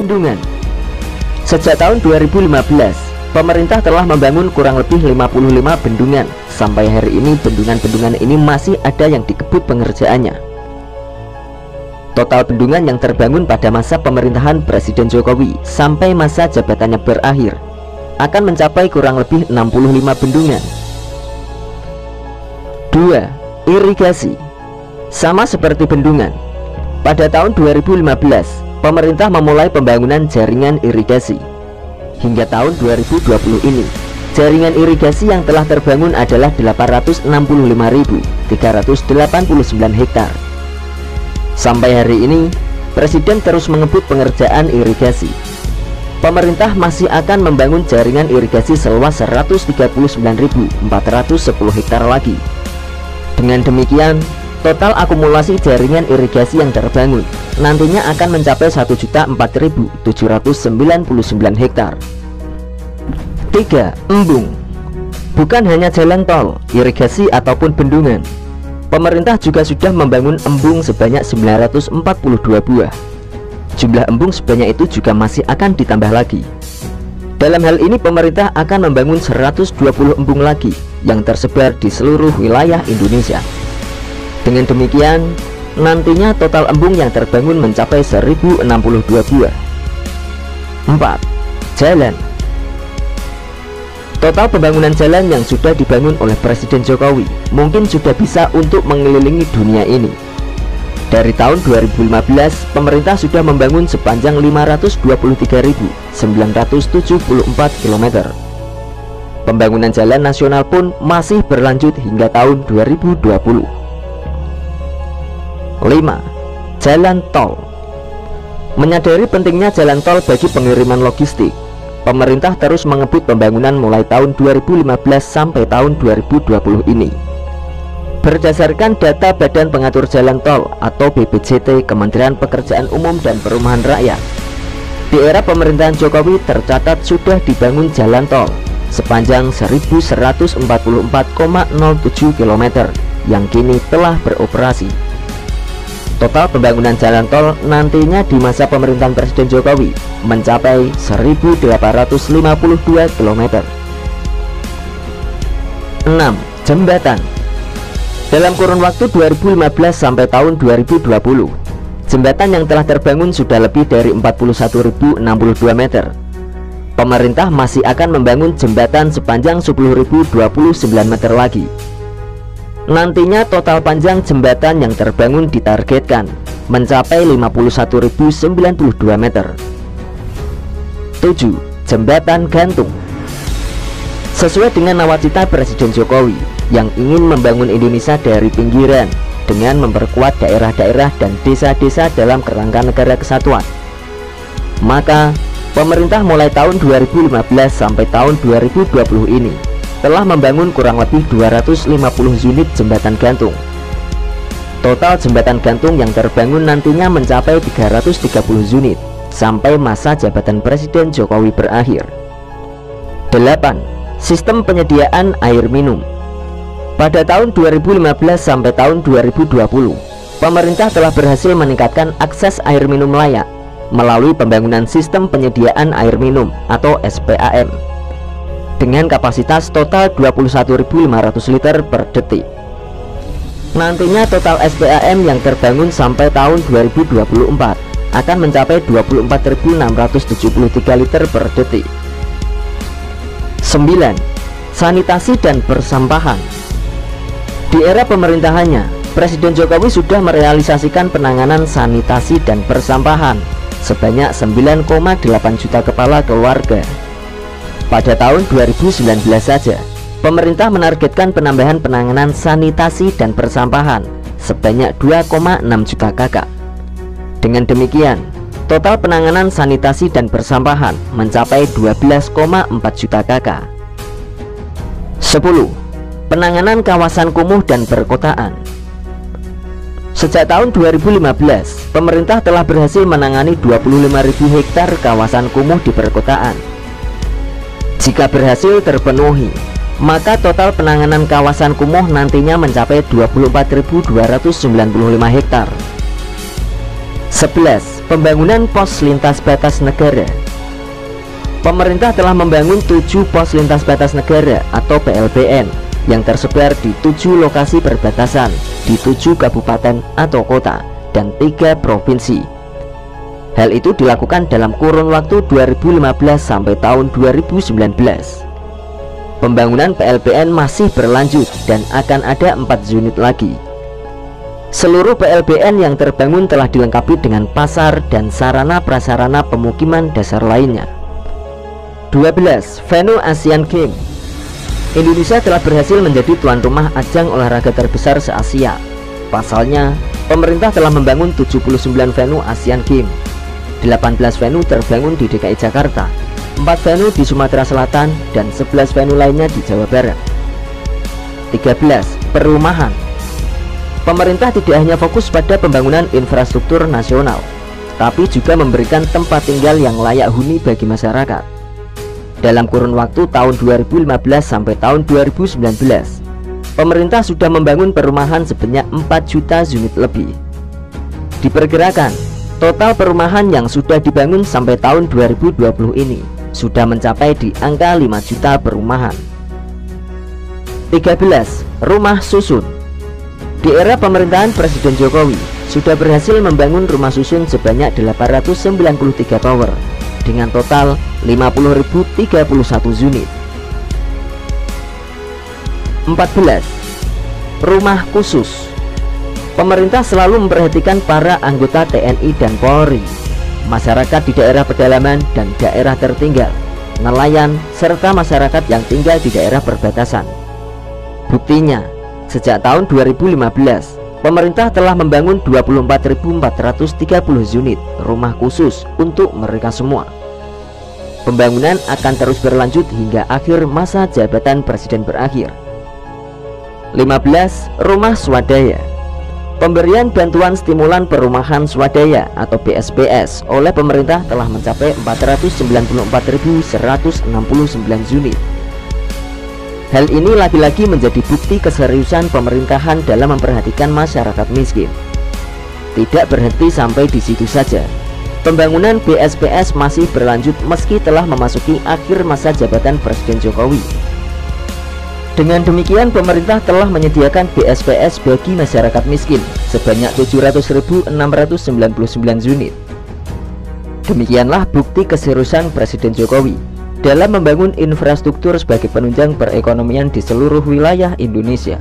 Bendungan. Sejak tahun 2015, pemerintah telah membangun kurang lebih 55 bendungan. Sampai hari ini bendungan-bendungan ini masih ada yang dikebut pengerjaannya. Total bendungan yang terbangun pada masa pemerintahan Presiden Jokowi sampai masa jabatannya berakhir akan mencapai kurang lebih 65 bendungan. 2. Irigasi. Sama seperti bendungan, pada tahun 2015 pemerintah memulai pembangunan jaringan irigasi. Hingga tahun 2020 ini, jaringan irigasi yang telah terbangun adalah 865.389 hektar. Sampai hari ini, Presiden terus mengebut pengerjaan irigasi. Pemerintah masih akan membangun jaringan irigasi seluas 139.410 hektar lagi. Dengan demikian, total akumulasi jaringan irigasi yang terbangun nantinya akan mencapai 1.004.799 hektar. 3. Embung. Bukan hanya jalan tol, irigasi ataupun bendungan, pemerintah juga sudah membangun embung sebanyak 942 buah. Jumlah embung sebanyak itu juga masih akan ditambah lagi. Dalam hal ini pemerintah akan membangun 120 embung lagi yang tersebar di seluruh wilayah Indonesia. Dengan demikian, nantinya total embung yang terbangun mencapai 1062 buah. 4. Jalan. Total pembangunan jalan yang sudah dibangun oleh Presiden Jokowi mungkin sudah bisa untuk mengelilingi dunia ini. Dari tahun 2015, pemerintah sudah membangun sepanjang 523.974 km. Pembangunan jalan nasional pun masih berlanjut hingga tahun 2020. 5. Jalan tol. Menyadari pentingnya jalan tol bagi pengiriman logistik, pemerintah terus mengebut pembangunan mulai tahun 2015 sampai tahun 2020 ini. Berdasarkan data Badan Pengatur Jalan Tol atau BPJT Kementerian Pekerjaan Umum dan Perumahan Rakyat, di era pemerintahan Jokowi tercatat sudah dibangun jalan tol sepanjang 1144,07 km yang kini telah beroperasi. Total pembangunan jalan tol nantinya di masa pemerintahan Presiden Jokowi mencapai 1.852 km. 6. Jembatan. Dalam kurun waktu 2015 sampai tahun 2020, jembatan yang telah terbangun sudah lebih dari 41.062 meter. Pemerintah masih akan membangun jembatan sepanjang 10.029 meter lagi. Nantinya total panjang jembatan yang terbangun ditargetkan mencapai 51.092 meter. 7. Jembatan gantung. Sesuai dengan nawacita Presiden Jokowi yang ingin membangun Indonesia dari pinggiran dengan memperkuat daerah-daerah dan desa-desa dalam kerangka negara kesatuan, maka pemerintah mulai tahun 2015 sampai tahun 2020 ini telah membangun kurang lebih 250 unit jembatan gantung. Total jembatan gantung yang terbangun nantinya mencapai 330 unit sampai masa jabatan Presiden Jokowi berakhir. 8. Sistem penyediaan air minum. Pada tahun 2015 sampai tahun 2020, pemerintah telah berhasil meningkatkan akses air minum layak melalui pembangunan sistem penyediaan air minum atau SPAM dengan kapasitas total 21.500 liter per detik. Nantinya total SPAM yang terbangun sampai tahun 2024 akan mencapai 24.673 liter per detik. 9. Sanitasi dan persampahan. Di era pemerintahannya, Presiden Jokowi sudah merealisasikan penanganan sanitasi dan persampahan sebanyak 9,8 juta kepala keluarga. Pada tahun 2019 saja, pemerintah menargetkan penambahan penanganan sanitasi dan persampahan sebanyak 2,6 juta kakak. Dengan demikian, total penanganan sanitasi dan persampahan mencapai 12,4 juta kakak. 10. Penanganan kawasan kumuh dan perkotaan. Sejak tahun 2015, pemerintah telah berhasil menangani 25.000 hektar kawasan kumuh di perkotaan. Jika berhasil terpenuhi, maka total penanganan kawasan kumuh nantinya mencapai 24.295 hektar. 11. Pembangunan pos lintas batas negara. Pemerintah telah membangun 7 pos lintas batas negara atau PLBN yang tersebar di 7 lokasi perbatasan di 7 kabupaten atau kota dan 3 provinsi. Hal itu dilakukan dalam kurun waktu 2015 sampai tahun 2019. Pembangunan PLBN masih berlanjut dan akan ada 4 unit lagi. Seluruh PLBN yang terbangun telah dilengkapi dengan pasar dan sarana prasarana pemukiman dasar lainnya. 12. Venue Asian Games. Indonesia telah berhasil menjadi tuan rumah ajang olahraga terbesar se-Asia. Pasalnya, pemerintah telah membangun 79 venue Asian Games. 18 venue terbangun di DKI Jakarta, 4 venue di Sumatera Selatan, dan 11 venue lainnya di Jawa Barat. 13. Perumahan. Pemerintah tidak hanya fokus pada pembangunan infrastruktur nasional, tapi juga memberikan tempat tinggal yang layak huni bagi masyarakat. Dalam kurun waktu tahun 2015 sampai tahun 2019, pemerintah sudah membangun perumahan sebanyak 4 juta unit lebih. Diperkirakan, total perumahan yang sudah dibangun sampai tahun 2020 ini sudah mencapai di angka 5 juta perumahan. 13. Rumah susun. Di era pemerintahan Presiden Jokowi, sudah berhasil membangun rumah susun sebanyak 893 tower dengan total 50.031 unit. 14. Rumah khusus. Pemerintah selalu memperhatikan para anggota TNI dan Polri, masyarakat di daerah pedalaman dan daerah tertinggal, nelayan, serta masyarakat yang tinggal di daerah perbatasan. Buktinya, sejak tahun 2015, pemerintah telah membangun 24.430 unit rumah khusus untuk mereka semua. Pembangunan akan terus berlanjut hingga akhir masa jabatan presiden berakhir. 15. Rumah swadaya. Pemberian bantuan stimulan perumahan swadaya atau BSPS oleh pemerintah telah mencapai 494.169 unit. Hal ini lagi-lagi menjadi bukti keseriusan pemerintahan dalam memperhatikan masyarakat miskin. Tidak berhenti sampai di situ saja. Pembangunan BSPS masih berlanjut meski telah memasuki akhir masa jabatan Presiden Jokowi. Dengan demikian, pemerintah telah menyediakan BSPS bagi masyarakat miskin sebanyak 700.699 unit. Demikianlah bukti keseriusan Presiden Jokowi dalam membangun infrastruktur sebagai penunjang perekonomian di seluruh wilayah Indonesia.